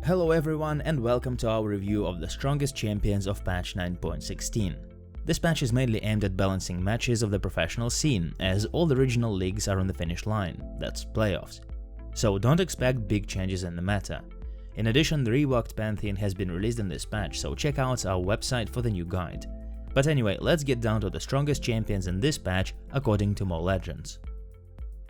Hello everyone and welcome to our review of the strongest champions of patch 9.16. This patch is mainly aimed at balancing matches of the professional scene, as all the regional leagues are on the finish line, that's playoffs. So don't expect big changes in the meta. In addition, the reworked Pantheon has been released in this patch, so check out our website for the new guide. But anyway, let's get down to the strongest champions in this patch according to MoreLegends.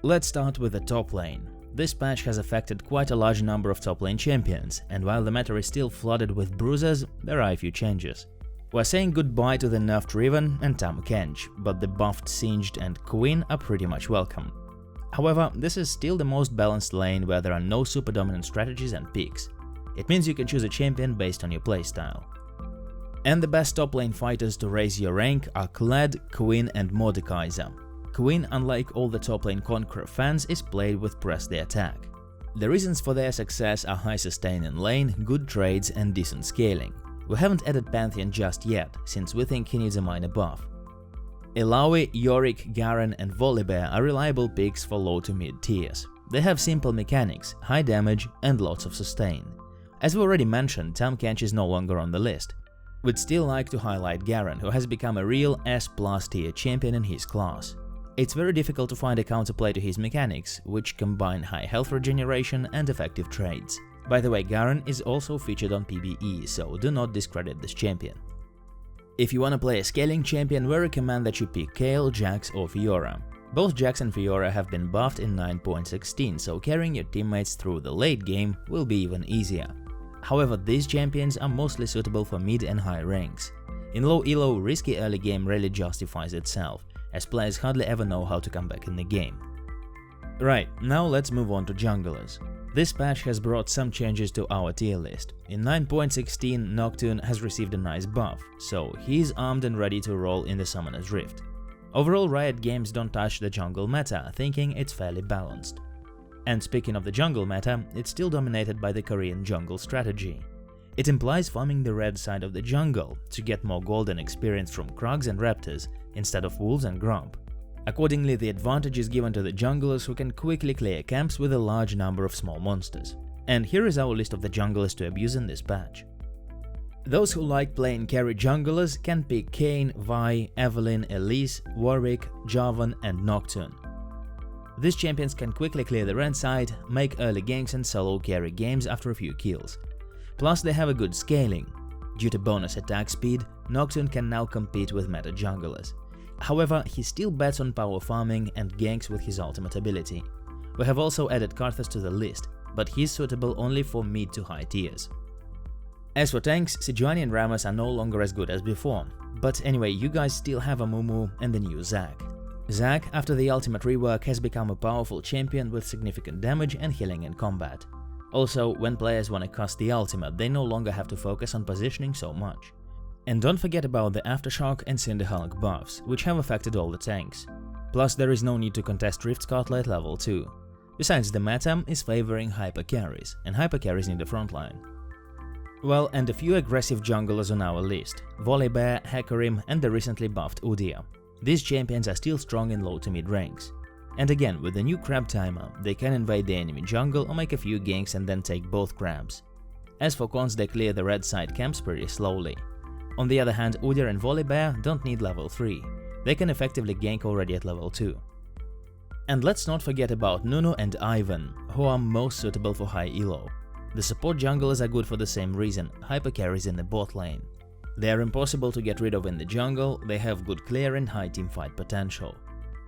Let's start with the top lane. This patch has affected quite a large number of top lane champions, and while the meta is still flooded with bruisers, there are a few changes. We're saying goodbye to the nerfed Riven and Tahm Kench, but the buffed Singed and Quinn are pretty much welcome. However, this is still the most balanced lane where there are no super dominant strategies and picks. It means you can choose a champion based on your playstyle. And the best top lane fighters to raise your rank are Kled, Quinn and Mordekaiser. Quinn, unlike all the top lane Conqueror fans, is played with press the attack. The reasons for their success are high sustain in lane, good trades and decent scaling. We haven't added Pantheon just yet, since we think he needs a minor buff. Illaoi, Yorick, Garen and Volibear are reliable picks for low to mid tiers. They have simple mechanics, high damage and lots of sustain. As we already mentioned, Tahm Kench is no longer on the list. We'd still like to highlight Garen, who has become a real S+ tier champion in his class. It's very difficult to find a counterplay to his mechanics, which combine high health regeneration and effective trades. By the way, Garen is also featured on PBE, so do not discredit this champion. If you wanna play a scaling champion, we recommend that you pick Kayle, Jax or Fiora. Both Jax and Fiora have been buffed in 9.16, so carrying your teammates through the late game will be even easier. However, these champions are mostly suitable for mid and high ranks. In low elo, risky early game rarely justifies itself, as players hardly ever know how to come back in the game. Right, now let's move on to junglers. This patch has brought some changes to our tier list. In 9.16, Nocturne has received a nice buff, so he's armed and ready to roll in the Summoner's Rift. Overall, Riot Games don't touch the jungle meta, thinking it's fairly balanced. And speaking of the jungle meta, it's still dominated by the Korean jungle strategy. It implies farming the red side of the jungle to get more gold and experience from Krugs and Raptors instead of Wolves and Gromp. Accordingly, the advantage is given to the junglers who can quickly clear camps with a large number of small monsters. And here is our list of the junglers to abuse in this patch. Those who like playing carry junglers can pick Kayn, Vi, Evelynn, Elise, Warwick, Jarvan and Nocturne. These champions can quickly clear the red side, make early ganks and solo carry games after a few kills. Plus they have a good scaling. Due to bonus attack speed, Nocturne can now compete with meta junglers. However, he still bets on power farming and ganks with his ultimate ability. We have also added Karthus to the list, but he's suitable only for mid to high tiers. As for tanks, Sejuani and Rammus are no longer as good as before, but anyway, you guys still have Amumu and the new Zac. Zac, after the ultimate rework, has become a powerful champion with significant damage and healing in combat. Also, when players want to cast the ultimate, they no longer have to focus on positioning so much. And don't forget about the Aftershock and Cinderhulk buffs, which have affected all the tanks. Plus, there is no need to contest Rift Scarlet at level 2. Besides, the meta is favoring hyper carries, and hyper carries in the frontline. Well, and a few aggressive junglers on our list: Volibear, Hecarim and the recently buffed Udyr. These champions are still strong in low to mid ranks. And again, with the new crab timer, they can invade the enemy jungle or make a few ganks and then take both crabs. As for cons, they clear the red side camps pretty slowly. On the other hand, Udyr and Volibear don't need level 3, they can effectively gank already at level 2. And let's not forget about Nunu and Ivan, who are most suitable for high elo. The support junglers are good for the same reason, hyper carries in the bot lane. They are impossible to get rid of in the jungle, they have good clear and high teamfight potential.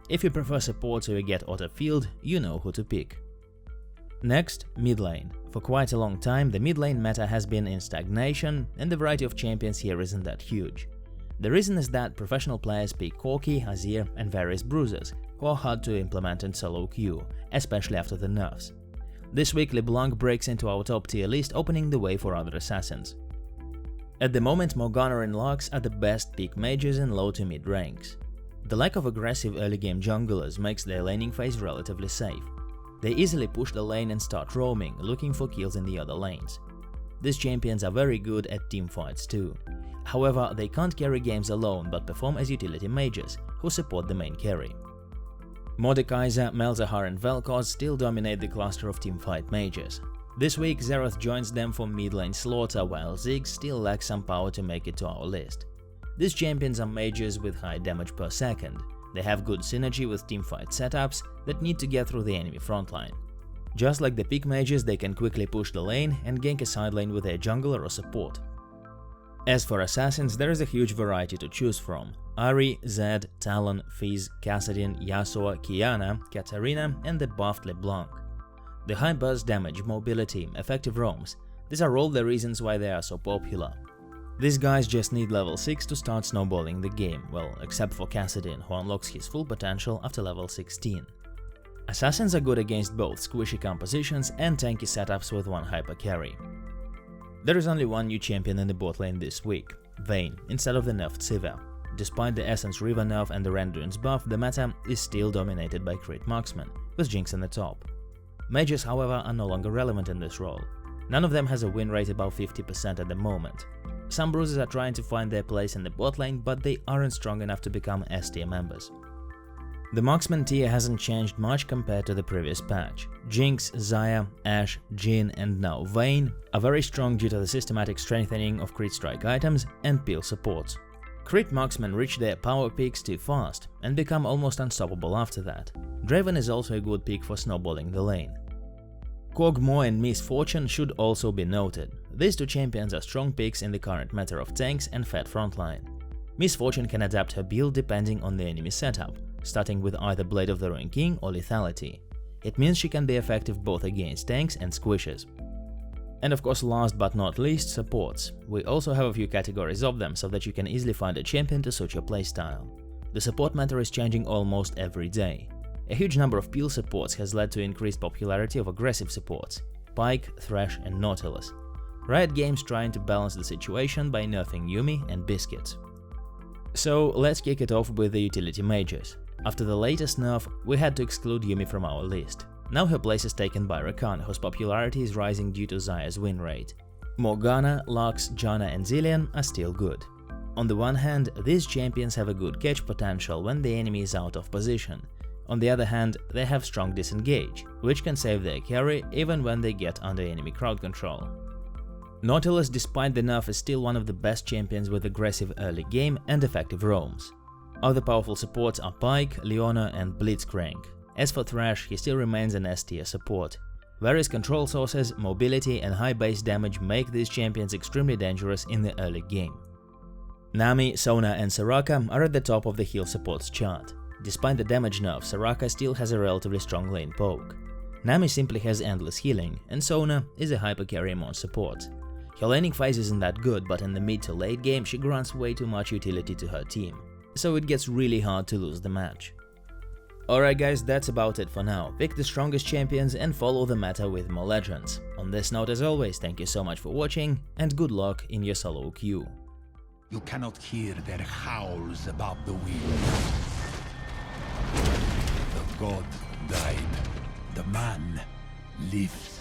If you prefer support so you get auto field, you know who to pick. Next, mid lane. For quite a long time, the mid lane meta has been in stagnation, and the variety of champions here isn't that huge. The reason is that professional players pick Corki, Azir and various bruisers, who are hard to implement in solo queue, especially after the nerfs. This week, LeBlanc breaks into our top tier list, opening the way for other assassins. At the moment, Morgana and Lux are the best pick mages in low to mid ranks. The lack of aggressive early game junglers makes their laning phase relatively safe. They easily push the lane and start roaming, looking for kills in the other lanes. These champions are very good at teamfights too. However, they can't carry games alone but perform as utility mages, who support the main carry. Mordekaiser, Malzahar and Vel'Koz still dominate the cluster of teamfight mages. This week Xerath joins them for mid lane slaughter, while Ziggs still lacks some power to make it to our list. These champions are mages with high damage per second. They have good synergy with teamfight setups that need to get through the enemy frontline. Just like the pick mages, they can quickly push the lane and gank a side lane with their jungler or support. As for assassins, there is a huge variety to choose from. Ahri, Zed, Talon, Fizz, Kassadin, Yasuo, Kiana, Katarina and the buffed LeBlanc. The high burst damage, mobility, effective roams – these are all the reasons why they are so popular. These guys just need level 6 to start snowballing the game, well, except for Kassadin, who unlocks his full potential after level 16. Assassins are good against both squishy compositions and tanky setups with one hyper carry. There is only one new champion in the bot lane this week – Vayne, instead of the nerfed Sivir. Despite the Essence River nerf and the Rendurance buff, the meta is still dominated by crit marksmen, with Jinx in the top. Mages, however, are no longer relevant in this role. None of them has a win rate above 50% at the moment. Some bruisers are trying to find their place in the bot lane, but they aren't strong enough to become S-tier members. The marksman tier hasn't changed much compared to the previous patch. Jinx, Xayah, Ashe, Jhin and now Vayne are very strong due to the systematic strengthening of crit strike items and peel supports. Crit marksmen reach their power peaks too fast and become almost unstoppable after that. Draven is also a good pick for snowballing the lane. Kog'Maw and Miss Fortune should also be noted. These two champions are strong picks in the current meta of tanks and fat frontline. Miss Fortune can adapt her build depending on the enemy setup, starting with either Blade of the Ruined King or Lethality. It means she can be effective both against tanks and squishes. And of course, last but not least, supports. We also have a few categories of them so that you can easily find a champion to suit your playstyle. The support meta is changing almost every day. A huge number of peel supports has led to increased popularity of aggressive supports – Pyke, Thresh and Nautilus. Riot Games trying to balance the situation by nerfing Yuumi and Biscuits. So let's kick it off with the utility mages. After the latest nerf, we had to exclude Yuumi from our list. Now her place is taken by Rakan, whose popularity is rising due to Xayah's win rate. Morgana, Lux, Janna and Zilean are still good. On the one hand, these champions have a good catch potential when the enemy is out of position. On the other hand, they have strong disengage, which can save their carry even when they get under enemy crowd control. Nautilus, despite the nerf, is still one of the best champions with aggressive early game and effective roams. Other powerful supports are Pyke, Leona and Blitzcrank. As for Thresh, he still remains an S-tier support. Various control sources, mobility and high base damage make these champions extremely dangerous in the early game. Nami, Sona and Soraka are at the top of the heal supports chart. Despite the damage nerf, Soraka still has a relatively strong lane poke. Nami simply has endless healing, and Sona is a hyper carry on support. Her laning phase isn't that good, but in the mid to late game she grants way too much utility to her team, so it gets really hard to lose the match. Alright guys, that's about it for now. Pick the strongest champions and follow the meta with MoreLegends. On this note, as always, thank you so much for watching, and good luck in your solo queue. You cannot hear their howls above the wind. The god died. The man lives.